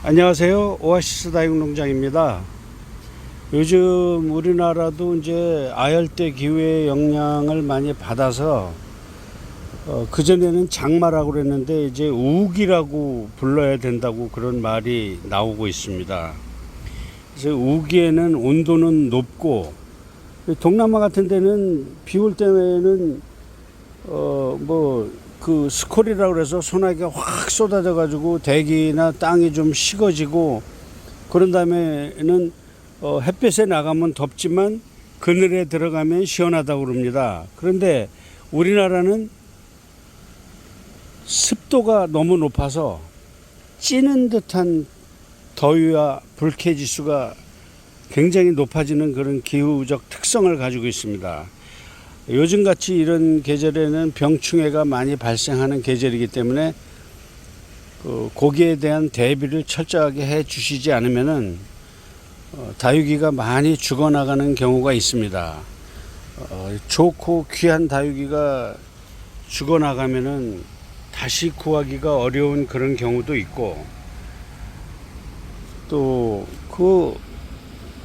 안녕하세요. 오아시스 다육농장입니다. 요즘 우리나라도 이제 아열대 기후의 영향을 많이 받아서 그전에는 장마라고 그랬는데 이제 우기라고 불러야 된다고 그런 말이 나오고 있습니다. 그래서 우기에는 온도는 높고 동남아 같은 데는 비 올 때는 그 스콜이라고 그래서 소나기가 확 쏟아져 가지고 대기나 땅이 좀 식어지고 그런 다음에는 햇볕에 나가면 덥지만 그늘에 들어가면 시원하다고 그럽니다. 그런데 우리나라는 습도가 너무 높아서 찌는 듯한 더위와 불쾌지수가 굉장히 높아지는 그런 기후적 특성을 가지고 있습니다. 요즘같이 이런 계절에는 병충해가 많이 발생하는 계절이기 때문에 거기에 대한 대비를 철저하게 해 주시지 않으면은 다육이가 많이 죽어나가는 경우가 있습니다. 좋고 귀한 다육이가 죽어나가면은 다시 구하기가 어려운 그런 경우도 있고, 또 그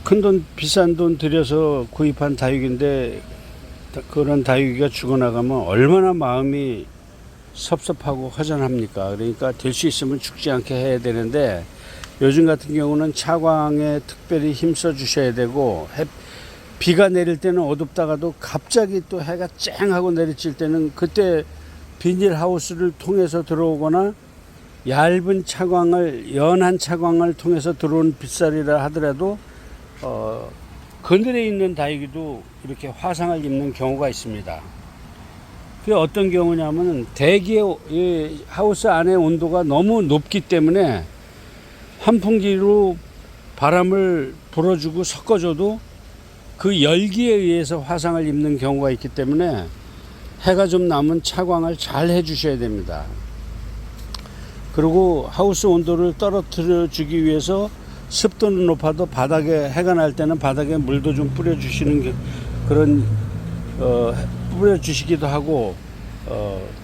큰 돈 비싼 돈 들여서 구입한 다육인데 그런 다육이가 죽어나가면 얼마나 마음이 섭섭하고 허전합니까? 그러니까 될 수 있으면 죽지 않게 해야 되는데, 요즘 같은 경우는 차광에 특별히 힘써 주셔야 되고, 비가 내릴 때는 어둡다가도 갑자기 또 해가 쨍하고 내리칠 때는 그때 비닐하우스를 통해서 들어오거나 얇은 차광을, 연한 차광을 통해서 들어온 빗살이라 하더라도 그늘에 있는 다육이도 이렇게 화상을 입는 경우가 있습니다. 그게 어떤 경우냐면 대기의 하우스 안의 온도가 너무 높기 때문에 환풍기로 바람을 불어주고 섞어줘도 그 열기에 의해서 화상을 입는 경우가 있기 때문에 해가 좀 남은 차광을 잘 해주셔야 됩니다. 그리고 하우스 온도를 떨어뜨려 주기 위해서 습도는 높아도 바닥에 해가 날 때는 바닥에 물도 좀 뿌려주시는 그런 뿌려주시기도 하고,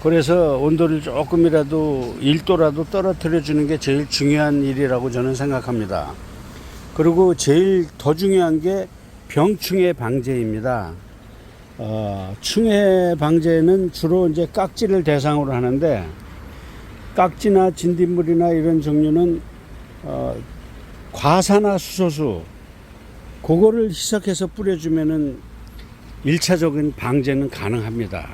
그래서 온도를 조금이라도 1도라도 떨어뜨려 주는 게 제일 중요한 일이라고 저는 생각합니다. 그리고 제일 더 중요한 게 병충해 방제입니다. 충해 방제는 주로 이제 깍지를 대상으로 하는데, 깍지나 진딧물이나 이런 종류는 과사나 수소수 그거를 희석해서 뿌려주면은 1차적인 방제는 가능합니다.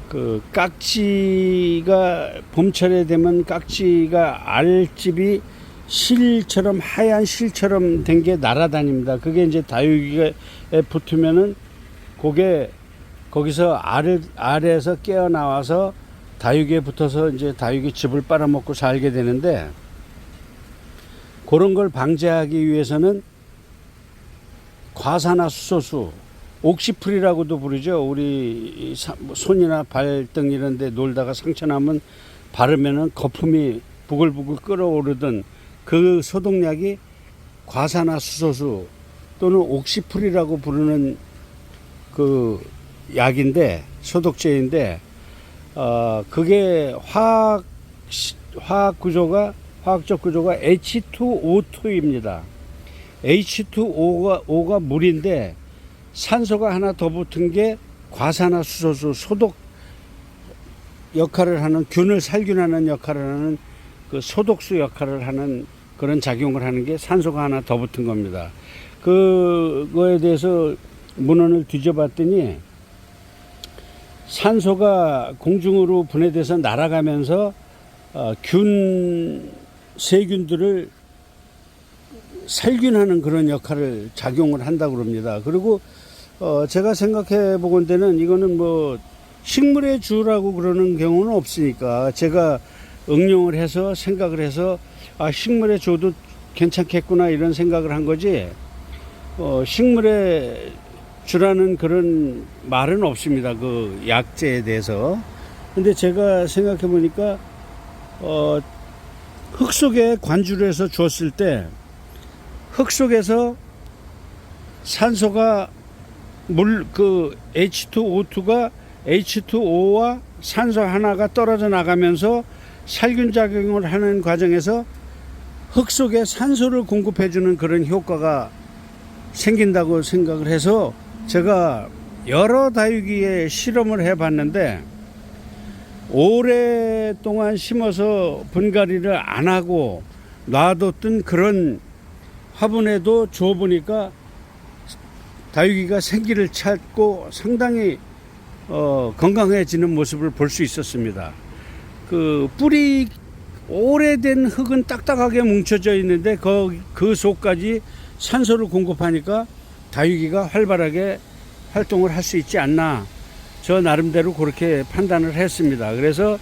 그 깍지가 봄철에 되면 깍지가 알집이 실처럼, 하얀 실처럼 된 게 날아다닙니다. 그게 이제 다육이에 붙으면은 그게 거기서 아래에서 깨어나와서 다육이에 붙어서 이제 다육이 즙을 빨아먹고 살게 되는데, 그런 걸 방지하기 위해서는 과사나 수소수, 옥시풀이라고도 부르죠. 우리 손이나 발등 이런 데 놀다가 상처 나면 바르면은 거품이 부글부글 끓어오르던 그 소독약이 과사나 수소수 또는 옥시풀이라고 부르는 그 약인데, 소독제인데, 그게 화학적 구조가 H2O2입니다. H2O가 물인데 산소가 하나 더 붙은 게 과산화 수소수, 소독 역할을 하는, 균을 살균하는 역할을 하는 그 소독수 역할을 하는 그런 작용을 하는 게 산소가 하나 더 붙은 겁니다. 그거에 대해서 문헌을 뒤져봤더니 산소가 공중으로 분해돼서 날아가면서 세균들을 살균하는 그런 역할을 작용을 한다고 그럽니다. 그리고 제가 생각해 보건대는 이거는 뭐 식물의 주라고 그러는 경우는 없으니까 제가 응용을 해서 생각을 해서 식물의 주도 괜찮겠구나 이런 생각을 한 거지, 식물의 주라는 그런 말은 없습니다. 그 약재에 대해서. 근데 제가 생각해 보니까 흙 속에 관주를 해서 주었을 때 흙 속에서 산소가 그 H2O2가 H2O와 산소 하나가 떨어져 나가면서 살균작용을 하는 과정에서 흙 속에 산소를 공급해주는 그런 효과가 생긴다고 생각을 해서 제가 여러 다육이에 실험을 해봤는데, 오랫동안 심어서 분갈이를 안 하고 놔뒀던 그런 화분에도 줘보니까 다육이가 생기를 찾고 상당히 건강해지는 모습을 볼 수 있었습니다. 그 뿌리 오래된 흙은 딱딱하게 뭉쳐져 있는데 그 속까지 산소를 공급하니까 다육이가 활발하게 활동을 할 수 있지 않나, 저 나름대로 그렇게 판단을 했습니다. 그래서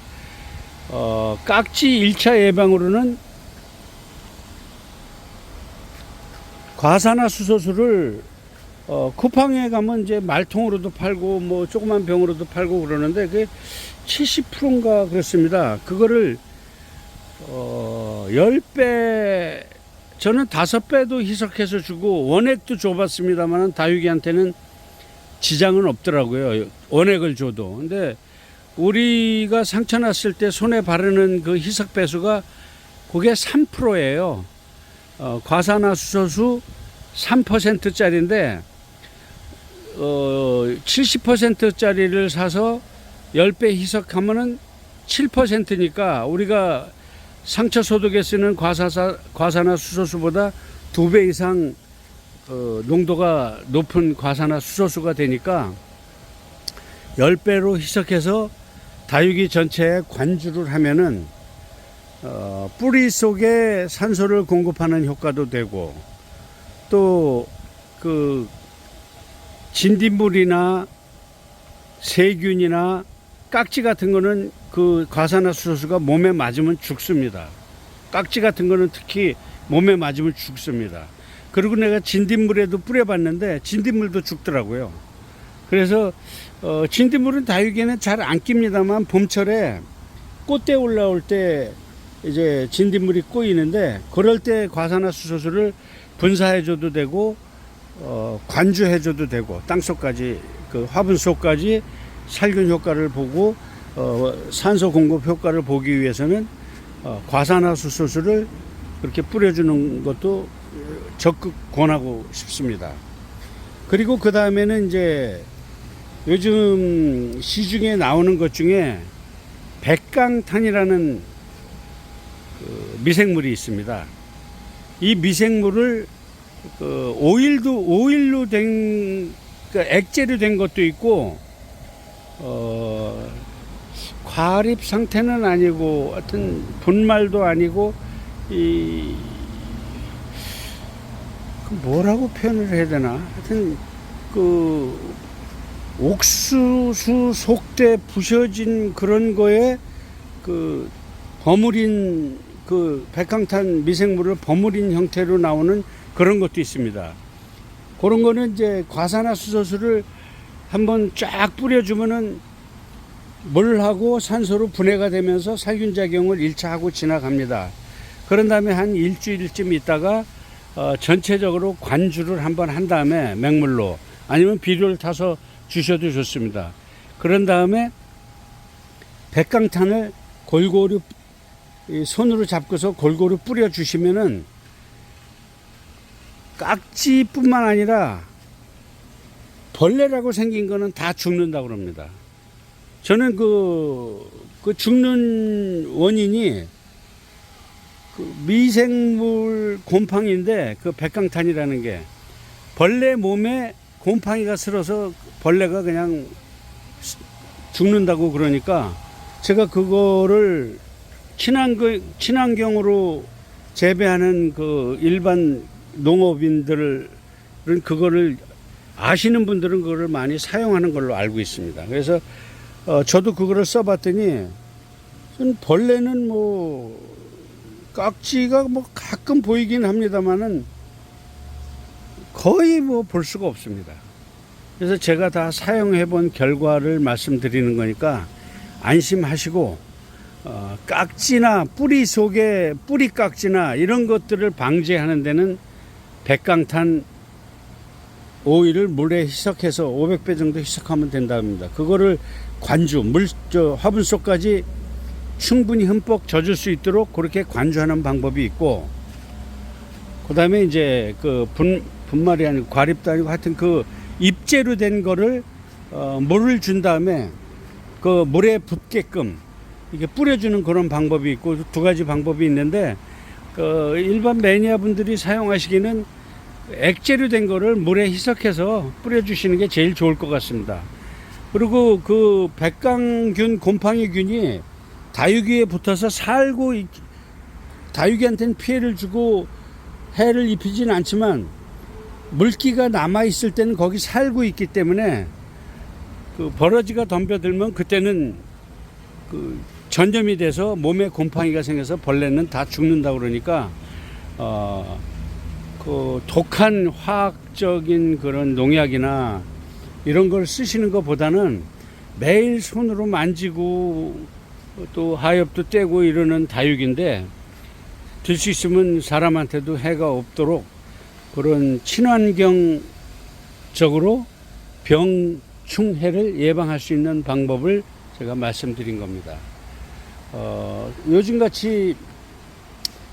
깍지 1차 예방으로는 과산화수소수를 쿠팡에 가면 이제 말통으로도 팔고 뭐 조그만 병으로도 팔고 그러는데 그게 70%인가 그렇습니다. 그거를 10배, 저는 5배도 희석해서 주고 원액도 줘봤습니다만 다육이한테는 지장은 없더라고요, 원액을 줘도. 근데 우리가 상처 났을 때 손에 바르는 그 희석 배수가 그게 3%예요. 과산화수소수 3%짜리인데 70%짜리를 사서 10배 희석하면은 7%니까 우리가 상처 소독에 쓰는 과산화수소수보다 2배 이상 농도가 높은 과산화수소수가 되니까 10배로 희석해서 다육이 전체에 관주를 하면은 뿌리 속에 산소를 공급하는 효과도 되고, 또 그 진딧물이나 세균이나 깍지 같은 거는 그 과산화수소수가 몸에 맞으면 죽습니다. 깍지 같은 거는 특히 몸에 맞으면 죽습니다. 그리고 내가 진딧물에도 뿌려봤는데 진딧물도 죽더라고요. 그래서 진딧물은 다육이에는 잘 안 낍니다만 봄철에 꽃대 올라올 때 이제 진딧물이 꼬이는데, 그럴 때 과산화수소수를 분사해줘도 되고 관주해줘도 되고, 땅속까지 그 화분 속까지 살균 효과를 보고 산소 공급 효과를 보기 위해서는 과산화수소수를 그렇게 뿌려주는 것도 적극 권하고 싶습니다. 그리고 그 다음에는 이제 요즘 시중에 나오는 것 중에 백강탄이라는 그 미생물이 있습니다. 이 미생물을 오일로 된, 그러니까 액체로 된 것도 있고, 과립 상태는 아니고, 하여튼 분말도 아니고, 뭐라고 표현을 해야 되나? 하여튼 옥수수 속대 부셔진 그런 거에 버무린 백강탄 미생물을 버무린 형태로 나오는 그런 것도 있습니다. 그런 거는 이제 과산화수소수를 한번 쫙 뿌려주면은 물하고 산소로 분해가 되면서 살균작용을 1차 하고 지나갑니다. 그런 다음에 한 일주일쯤 있다가 전체적으로 관주를 한번 한 다음에 맹물로, 아니면 비료를 타서 주셔도 좋습니다. 그런 다음에 백강탄을 골고루 손으로 잡고서 골고루 뿌려 주시면은 깍지뿐만 아니라 벌레라고 생긴 거는 다 죽는다고 그럽니다. 저는 그 죽는 원인이 미생물 곰팡이인데, 그 백강탄이라는 게 벌레 몸에 곰팡이가 슬어서 벌레가 그냥 죽는다고 그러니까, 제가 그거를 친환경으로 재배하는 그 일반 농업인들은 그거를 아시는 분들은 그거를 많이 사용하는 걸로 알고 있습니다. 그래서 저도 그거를 써봤더니, 벌레는 뭐 깍지가 뭐 가끔 보이긴 합니다만은 거의 뭐 볼 수가 없습니다. 그래서 제가 다 사용해 본 결과를 말씀드리는 거니까 안심하시고, 깍지나 뿌리 속에 뿌리 깍지나 이런 것들을 방지하는 데는 백강탄 오일을 물에 희석해서 500배 정도 희석하면 된답니다. 그거를 화분 속까지 충분히 흠뻑 젖을 수 있도록 그렇게 관주하는 방법이 있고, 그다음에 이제 그 분말이 아니고 과립도 아니고 하여튼 그 입재로 된 거를 물을 준 다음에 그 물에 붙게끔 이게 뿌려주는 그런 방법이 있고 두 가지 방법이 있는데 그 일반 매니아 분들이 사용하시기는 액재로 된 거를 물에 희석해서 뿌려주시는 게 제일 좋을 것 같습니다. 그리고 그 백강균, 곰팡이균이 다육이에 붙어서 살고 다육이한테는 피해를 주고 해를 입히지는 않지만 물기가 남아 있을 때는 거기 살고 있기 때문에 그 버러지가 덤벼들면 그때는 그 전염이 돼서 몸에 곰팡이가 생겨서 벌레는 다 죽는다 그러니까 그 독한 화학적인 그런 농약이나 이런 걸 쓰시는 것보다는 매일 손으로 만지고 또 하엽도 떼고 이러는 다육인데 될 수 있으면 사람한테도 해가 없도록 그런 친환경적으로 병충해를 예방할 수 있는 방법을 제가 말씀드린 겁니다. 요즘같이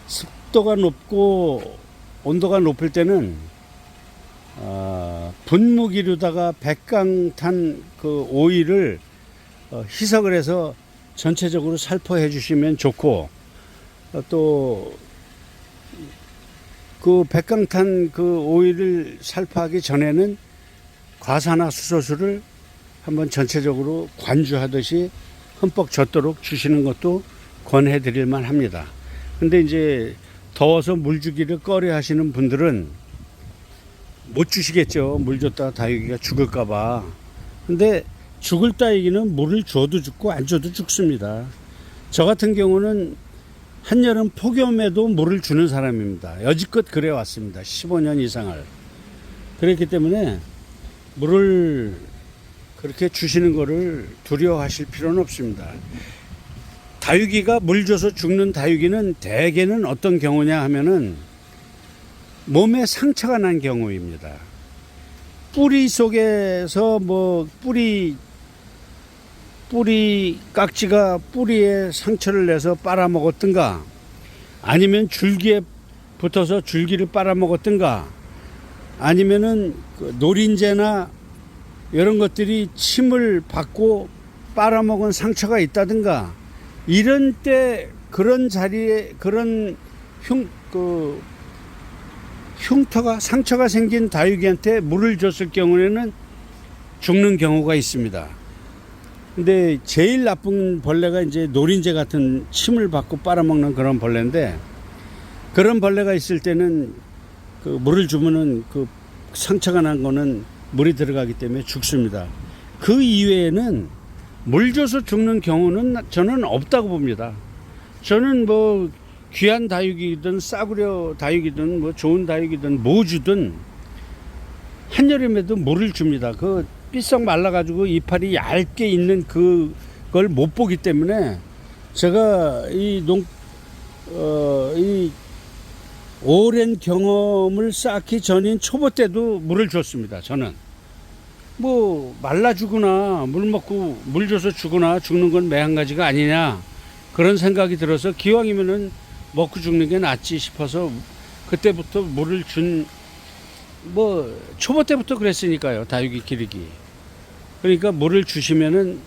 습도가 높고 온도가 높을 때는 분무기로다가 백강탄 그 오일을 희석을 해서 전체적으로 살포해 주시면 좋고 또 그 백강탄 그 오일을 살포하기 전에는 과산화수소수를 한번 전체적으로 관주하듯이 흠뻑 젖도록 주시는 것도 권해 드릴 만 합니다. 근데 이제 더워서 물 주기를 꺼려 하시는 분들은 못 주시겠죠. 물 줬다가 다육이가 죽을까봐. 근데 죽을 다육이는 물을 줘도 죽고 안 줘도 죽습니다. 저 같은 경우는 한여름 폭염에도 물을 주는 사람입니다. 여지껏 그래 왔습니다. 15년 이상을. 그렇기 때문에 물을 그렇게 주시는 거를 두려워하실 필요는 없습니다. 다육이가 물 줘서 죽는 다육이는 대개는 어떤 경우냐 하면은 몸에 상처가 난 경우입니다. 뿌리 속에서 뭐 뿌리 깍지가 뿌리에 상처를 내서 빨아먹었든가 아니면 줄기에 붙어서 줄기를 빨아먹었든가 아니면은 그 노린재나 이런 것들이 침을 받고 빨아먹은 상처가 있다든가 이런 때 그런 자리에 그런 흉터가 상처가 생긴 다육이한테 물을 줬을 경우에는 죽는 경우가 있습니다. 근데 제일 나쁜 벌레가 이제 노린재 같은 침을 받고 빨아먹는 그런 벌레인데 그런 벌레가 있을 때는 그 물을 주면은 그 상처가 난 거는 물이 들어가기 때문에 죽습니다. 그 이외에는 물 줘서 죽는 경우는 저는 없다고 봅니다. 저는 뭐 귀한 다육이든 싸구려 다육이든 뭐 좋은 다육이든 뭐 주든 한여름에도 물을 줍니다. 그 삐썩 말라가지고 이파리 얇게 있는 그걸 못 보기 때문에 제가 이 오랜 경험을 쌓기 전인 초보 때도 물을 줬습니다. 저는 뭐 말라 죽거나 물 먹고 물 줘서 죽거나 죽는 건 매한가지가 아니냐 그런 생각이 들어서 기왕이면은 먹고 죽는 게 낫지 싶어서 그때부터 물을 뭐 초보 때부터 그랬으니까요. 다육이 기르기. 그러니까 물을 주시면은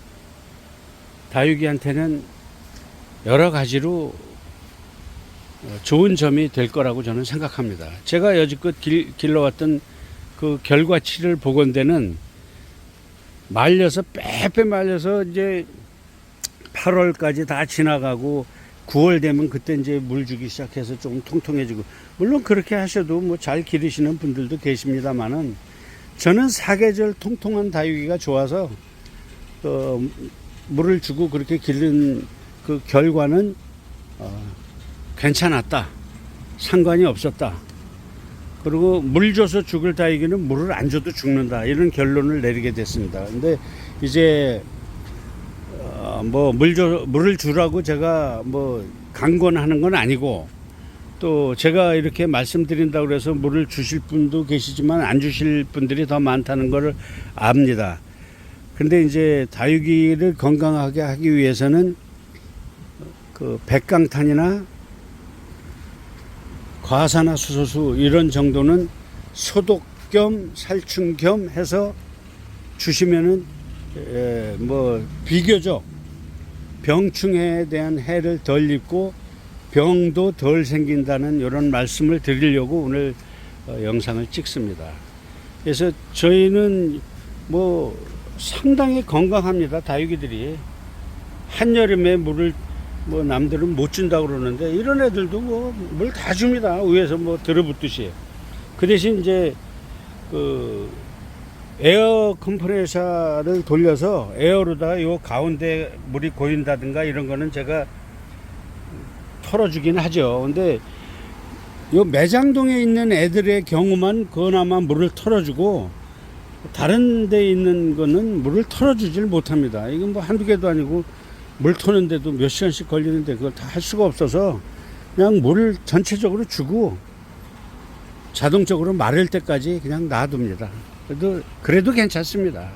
다육이한테는 여러 가지로 좋은 점이 될 거라고 저는 생각합니다. 제가 여지껏 길러왔던 그 결과치를 보건대는 말려서 빼빼 말려서 이제 8월까지 다 지나가고 9월 되면 그때 이제 물 주기 시작해서 조금 통통해지고 물론 그렇게 하셔도 뭐 잘 기르시는 분들도 계십니다만은 저는 사계절 통통한 다육이가 좋아서 물을 주고 그렇게 기른 그 결과는 괜찮았다. 상관이 없었다. 그리고 물 줘서 죽을 다육이는 물을 안 줘도 죽는다. 이런 결론을 내리게 됐습니다. 근데 이제 뭐 물을 주라고 제가 뭐 강권하는 건 아니고 또 제가 이렇게 말씀드린다고 해서 물을 주실 분도 계시지만 안 주실 분들이 더 많다는 걸 압니다. 근데 이제 다육이를 건강하게 하기 위해서는 그 백강탄이나 과산화수소수 이런 정도는 소독 겸 살충 겸 해서 주시면은 뭐 비교적 병충해에 대한 해를 덜 입고 병도 덜 생긴다는 이런 말씀을 드리려고 오늘 영상을 찍습니다. 그래서 저희는 뭐 상당히 건강합니다. 다육이들이 한여름에 물을 뭐 남들은 못 준다고 그러는데 이런 애들도 뭐 물 다 줍니다. 위에서 뭐 들어붙듯이. 그 대신 이제 그 에어 컴프레서를 돌려서 에어로다가 요 가운데 물이 고인다든가 이런 거는 제가 털어주긴 하죠. 근데 요 매장동에 있는 애들의 경우만 그나마 물을 털어주고 다른 데 있는 거는 물을 털어주질 못합니다. 이건 뭐 한두 개도 아니고 물 터는데도 몇 시간씩 걸리는데 그걸 다 할 수가 없어서 그냥 물을 전체적으로 주고 자동적으로 마를 때까지 그냥 놔둡니다. 그래도 괜찮습니다.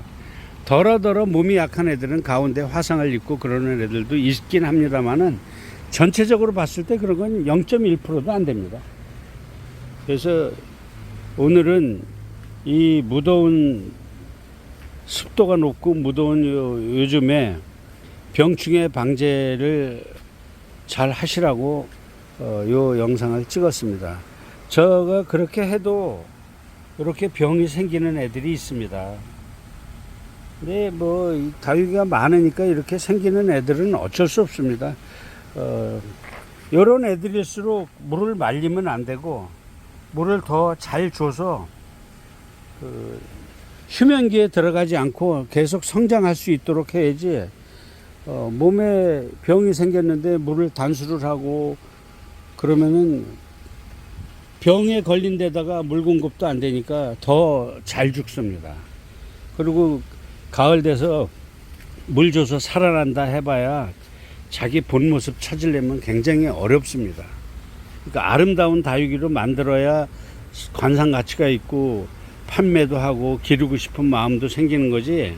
덜어덜어 몸이 약한 애들은 가운데 화상을 입고 그러는 애들도 있긴 합니다만은 전체적으로 봤을 때 그런 건 0.1%도 안 됩니다. 그래서 오늘은 이 무더운 습도가 높고 무더운 요즘에 병충해 방제를 잘 하시라고 요 영상을 찍었습니다. 제가 그렇게 해도 이렇게 병이 생기는 애들이 있습니다. 근데 뭐 다육이가 많으니까 이렇게 생기는 애들은 어쩔 수 없습니다. 이런 애들일수록 물을 말리면 안 되고 물을 더 잘 줘서 휴면기에 들어가지 않고 계속 성장할 수 있도록 해야지 몸에 병이 생겼는데 물을 단수를 하고 그러면은 병에 걸린 데다가 물 공급도 안 되니까 더 잘 죽습니다. 그리고 가을 돼서 물 줘서 살아난다 해봐야 자기 본 모습 찾으려면 굉장히 어렵습니다. 그러니까 아름다운 다육이로 만들어야 관상 가치가 있고 판매도 하고 기르고 싶은 마음도 생기는 거지,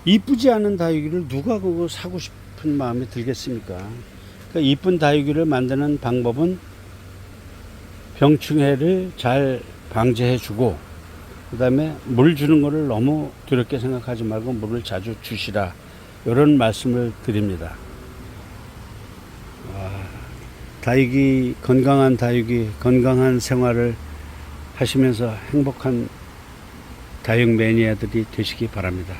이쁘지 않은 다육이를 누가 그거 사고 싶은 마음이 들겠습니까? 그러니까 이쁜 다육이를 만드는 방법은 병충해를 잘 방제해 주고 그 다음에 물 주는 거를 너무 두렵게 생각하지 말고 물을 자주 주시라, 이런 말씀을 드립니다. 다육이, 건강한 다육이, 건강한 생활을 하시면서 행복한 다육 매니아들이 되시기 바랍니다.